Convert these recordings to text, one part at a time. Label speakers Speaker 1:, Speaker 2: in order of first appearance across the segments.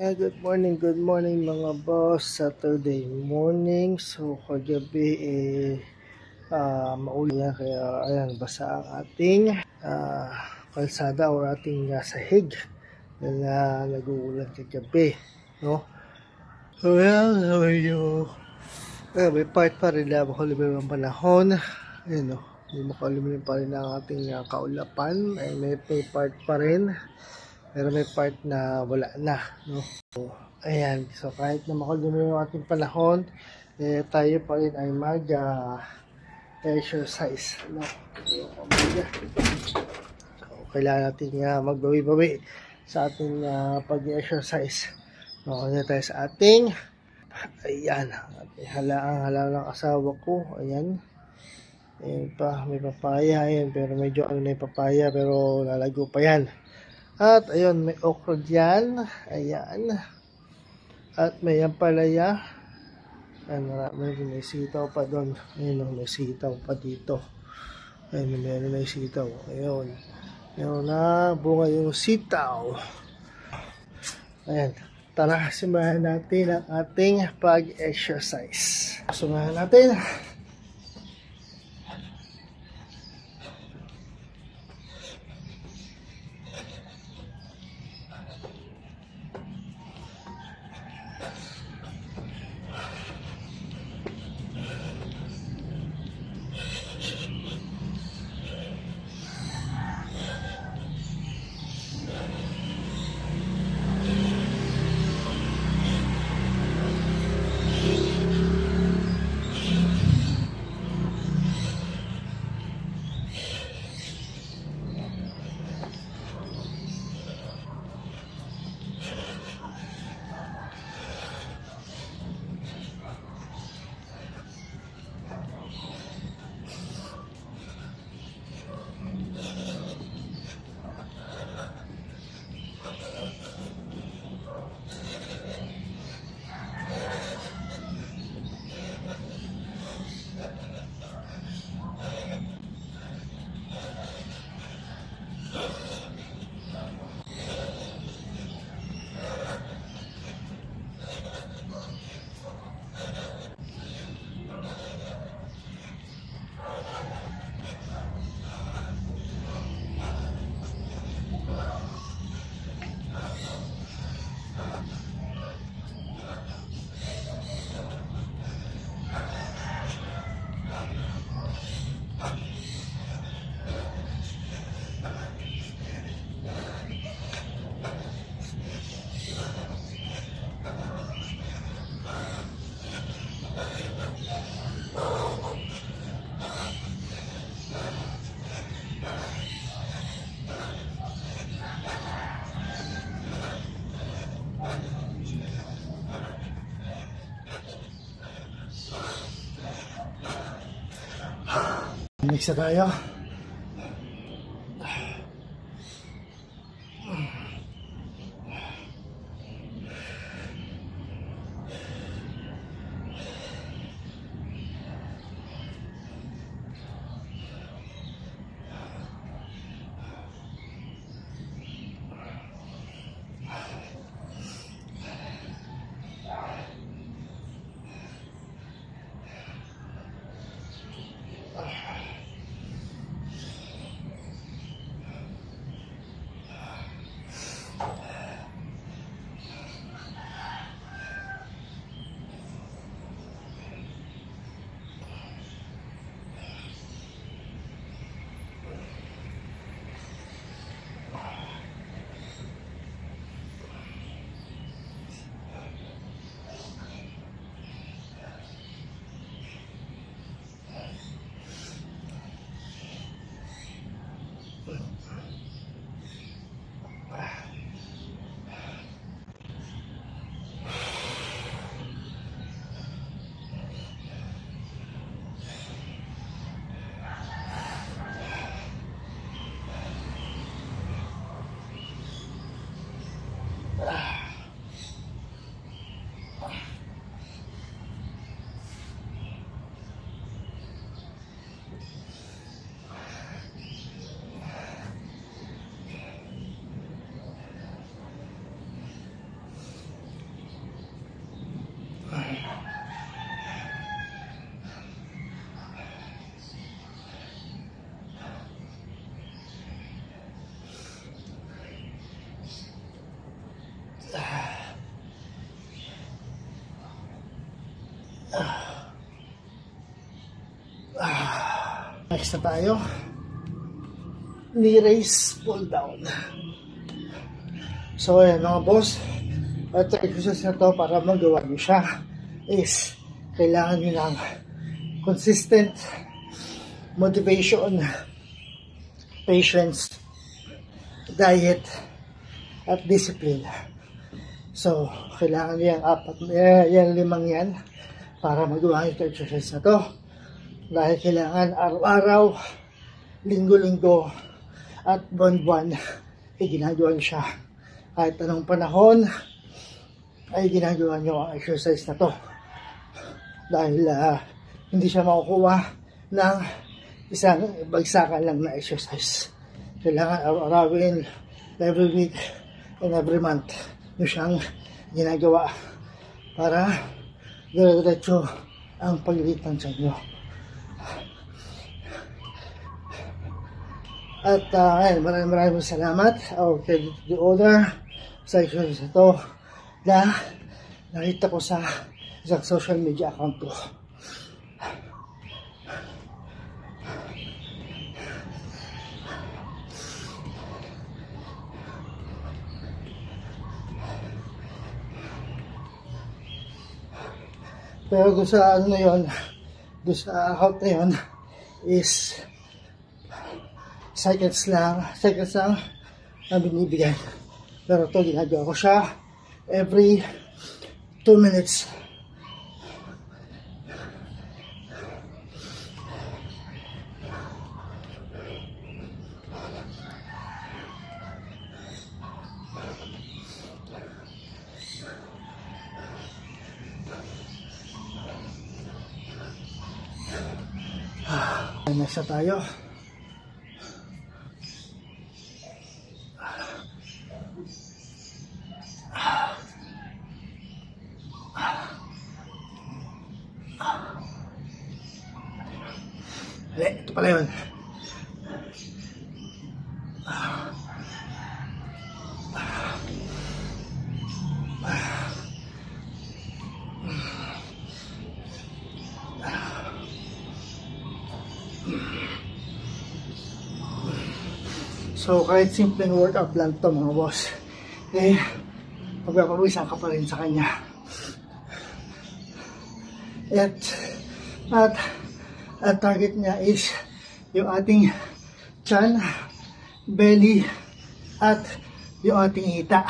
Speaker 1: Good morning mga boss. Saturday morning. So kagabi maulan kaya ayan basa ang ating kalsada o ating sahig na nag-uulan kagabi, no? So yan, may part pa rin na makulimlim ang panahon. Ayun, no? May makulimlim pa rin ang ating kaulapan. Ay, may part pa rin. Pero may part na wala na, no? So, ayan. So, kahit na makulimlim yung ating panahon, tayo pa rin ay mag-exercise, no? So, kailangan natin magbawi-bawi sa ating pag-exercise. No, kanya tayo sa ating ayan, halang ng asawa ko. Ayan. Ayan pa, may papaya. Ayan, pero medyo ano na yung papaya, pero lalago pa yan. At ayun, may okra dyan. Ayan. At may ampalaya. Ayan, may sitaw pa doon. Ayun, may sitaw pa dito. Ayun, may sitaw. Ayun. Ayun na, bunga yung sitaw. Ayan. Tara, simulan natin ang ating pag-exercise. Simulan natin. Next na tayo. Next na tayo, knee raise pull down. So ayan mga boss, at exercise na to para magawa nyo siya is kailangan nyo ng consistent motivation, patience, diet, at discipline. So kailangan nyo yung limang yan para magawa nyo ito exercise na to. Dahil kailangan araw-araw, linggo-linggo, at buwan-buwan ay ginagawa nyo siya. Kahit anong panahon ay ginagawa nyo ang exercise na to. Dahil hindi siya makukuha ng isang bagsakan lang na exercise. Kailangan araw-arawin, every week, and every month nyo siyang ginagawa para dire-diretso ang paglitan sa inyo. At maraming salamat credit to the owner sa exercise ito na nakita ko sa isang social media account ko. Pero doon sa doon sa account na yun is seconds lang na binibigay. Pero ito ginagawa ko siya every 2 minutes. Next na tayo. Ito pala yun. So kahit simpleng workout lang to mga boss, pagpapawisan ka pa rin sa kanya. At ang target niya is yung ating tiyan, belly, at yung ating hita.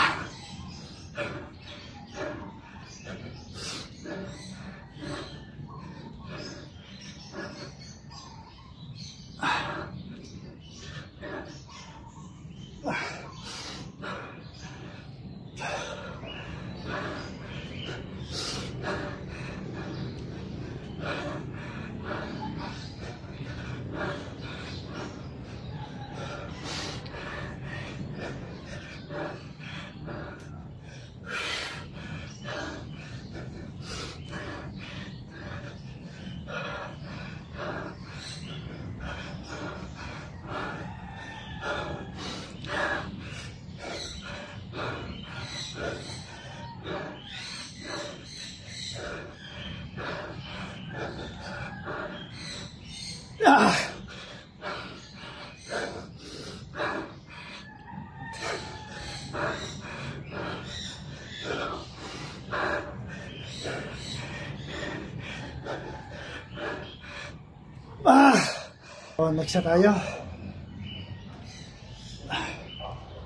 Speaker 1: Next na tayo.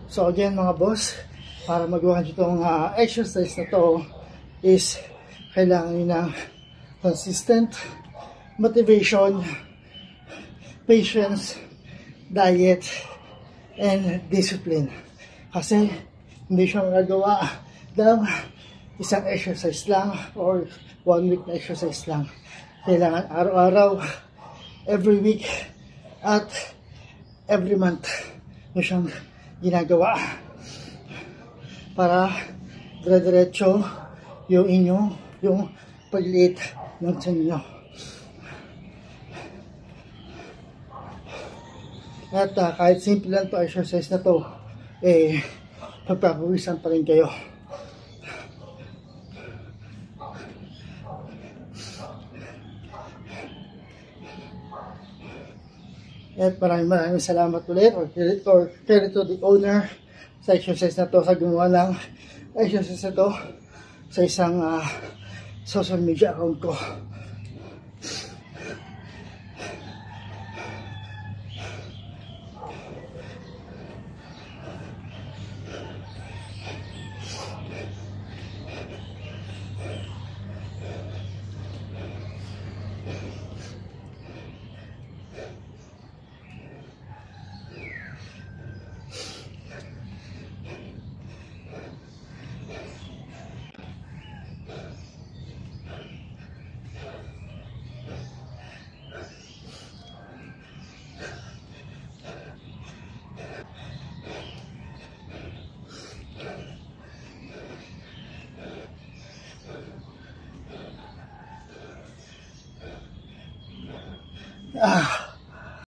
Speaker 1: So again mga boss, para magawa nyo itong exercise na to is kailangan nyo ng consistent motivation, patience, diet, and discipline. Kasi hindi siya magagawa ng isang exercise lang or 1 week na exercise lang. Kailangan araw-araw, every week, at every month nyo siyang ginagawa para dire-diretso yung pagliit ng tiyan nyo. At kahit simple lang to exercise na to, pagpapawisan pa rin kayo. At maraming salamat ulit or credit to the owner sa exercise na to, sa gumawa ng exercise na to sa isang social media account ko.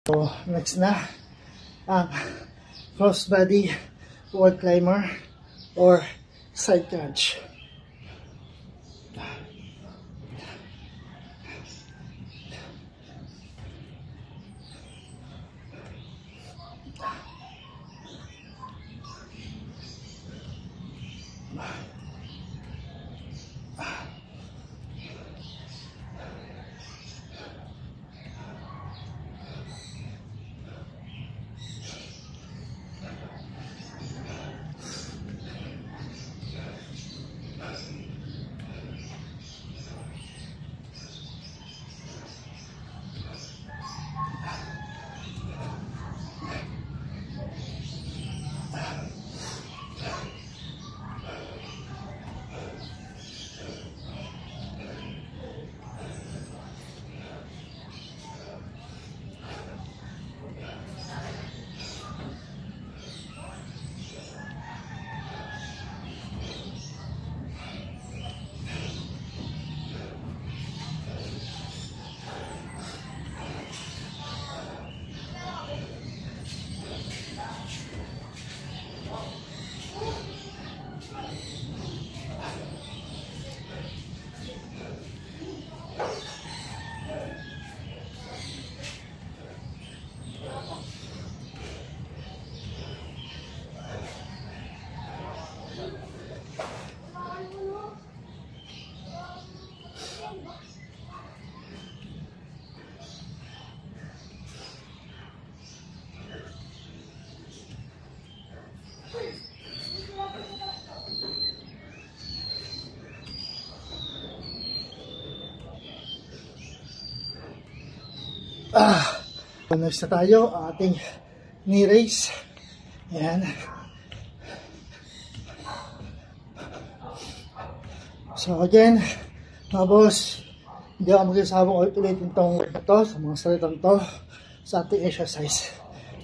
Speaker 1: So next na ang crossbody wall climber or side crunch. Next na tayo, ang ating knee raise. Ayan. So again, mga boss, hindi ako mag-isabong ulit-ulitin itong ito sa mga salitang to sa ating exercise.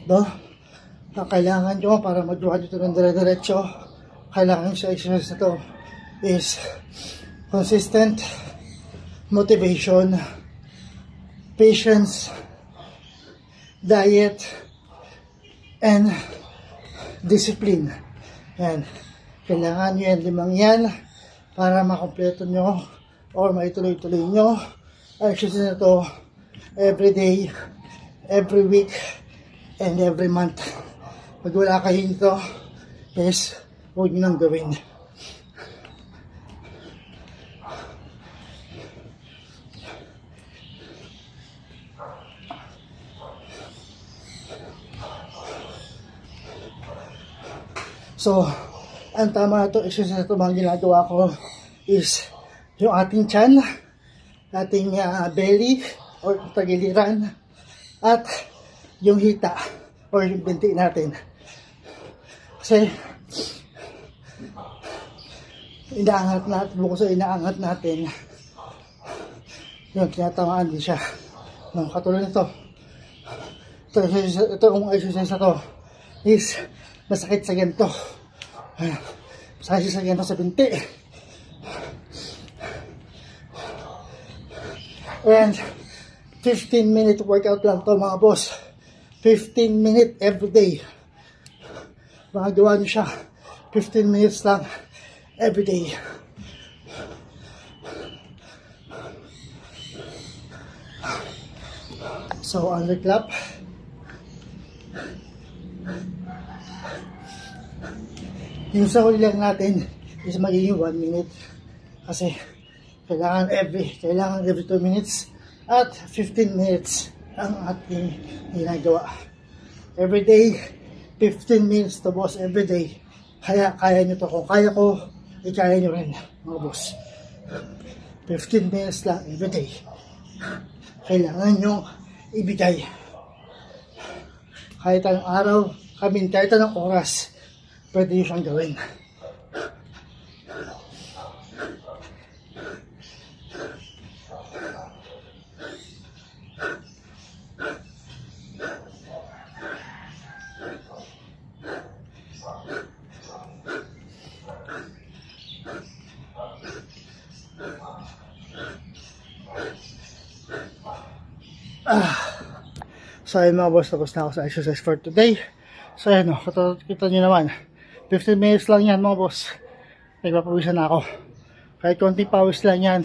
Speaker 1: Ang kailangan nyo para magawa dito ng dire-diretso, kailangan sa exercise na to is consistent motivation, patience, diet, and discipline. Yan. Kailangan nyo yung limang yan para makompleto nyo or maituloy-tuloy nyo ang exercise na to every day, every week, and every month. Pag wala kayo nito, yes, huwag nyo nang gawin. So, ang tama na ito, exercise na ito, mga ginagawa ko is yung ating tiyan, ating belly or tagiliran, at yung hita or yung binti natin. Kasi, inaangat natin, bukod sa inaangat natin, yung tinatamaan din siya. Katulad nito, itong exercise na to is masakit sa ganito. Masakit sa ganito sa binti. And 15-minute workout lang to mga boss. 15-minute everyday. Magagawa nyo siya. 15 minutes lang everyday. So, underclap. Yung sa huli lang natin is magiging 1 minute. Kasi kailangan every 2 minutes at 15 minutes ang ating ginagawa. Every day, 15 minutes to boss, every day. Kaya nyo to. Kung kaya ko, kaya nyo rin mga boss. 15 minutes lang every day. Kailangan nyo ibigay. Kahit anong araw, kahit anong oras, pwede nyo siyang gawin. So ayun mga boss, tapos na ako sa exercise for today. So ayun, kita nyo naman, 15 minutes lang yan mga boss. Nagpapawisan na ako. Kahit konting pawis lang yan,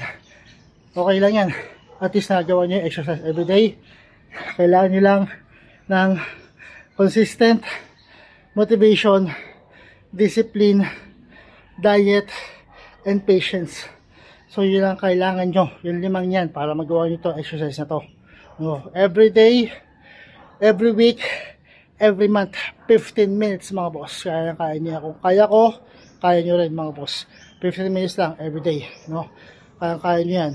Speaker 1: okay lang yan. At least nagawa nyo yung exercise everyday. Kailangan nyo lang ng consistent motivation, discipline, diet, and patience. So yun lang kailangan nyo, yung 5 yan para magawa nyo itong exercise na to. No, every day, every week, every month, 15 minutes mga boss. Kaya niya. Kung kaya ko, kaya nyo rin mga boss. 15 minutes lang every day. No? Kaya nyo yan.